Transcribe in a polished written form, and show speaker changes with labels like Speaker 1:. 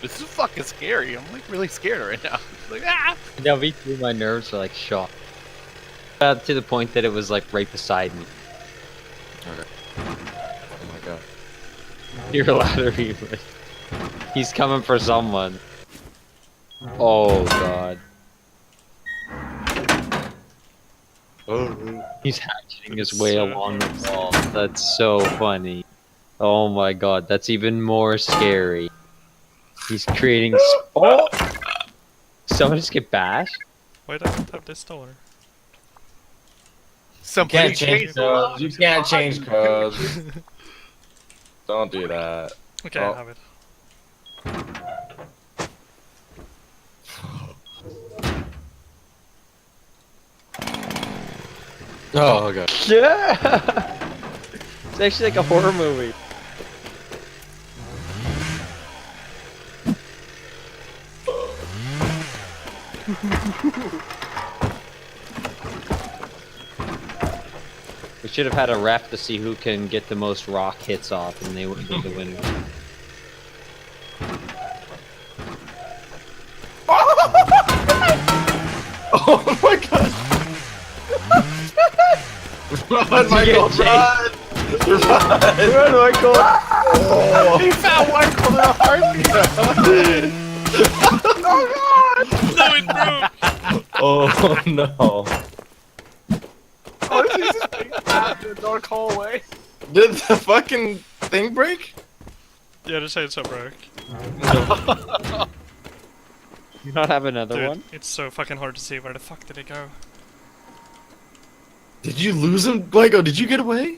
Speaker 1: This is fucking scary. I'm like really scared right now. Like, ah!
Speaker 2: No, me too. My nerves are like shot. To the point that it was like right beside me.
Speaker 3: Okay. Oh my god.
Speaker 2: You're allowed to read it. He's coming for someone. Oh god.
Speaker 3: Oh.
Speaker 2: He's hatching his way along the wall. That's so funny. Oh my god, that's even more scary. He's creating. Oh! Someone just get bashed?
Speaker 4: Why don't I have this door?
Speaker 3: You
Speaker 1: Somebody
Speaker 3: can't change
Speaker 1: changed the law.
Speaker 3: codes. You can't change codes. Don't do that.
Speaker 4: Okay,
Speaker 3: Oh.
Speaker 4: I have it.
Speaker 3: Oh, okay.
Speaker 2: Yeah! It's actually like a horror movie. We should have had a ref to see who can get the most rock hits off, and they would be the winner.
Speaker 3: Oh my god! Run, Michael, run! Run, Michael! Oh.
Speaker 1: He found Michael in a heartbeat. Oh god!
Speaker 4: No, it broke!
Speaker 3: Oh no.
Speaker 1: Oh, this is in a dark hallway.
Speaker 3: Did the fucking thing break?
Speaker 4: Yeah, the chainsaw broke.
Speaker 2: You not have another
Speaker 4: Dude,
Speaker 2: one?
Speaker 4: it's so fucking hard to see. Where the fuck did it go?
Speaker 3: Did you lose him? Michael, did you get away?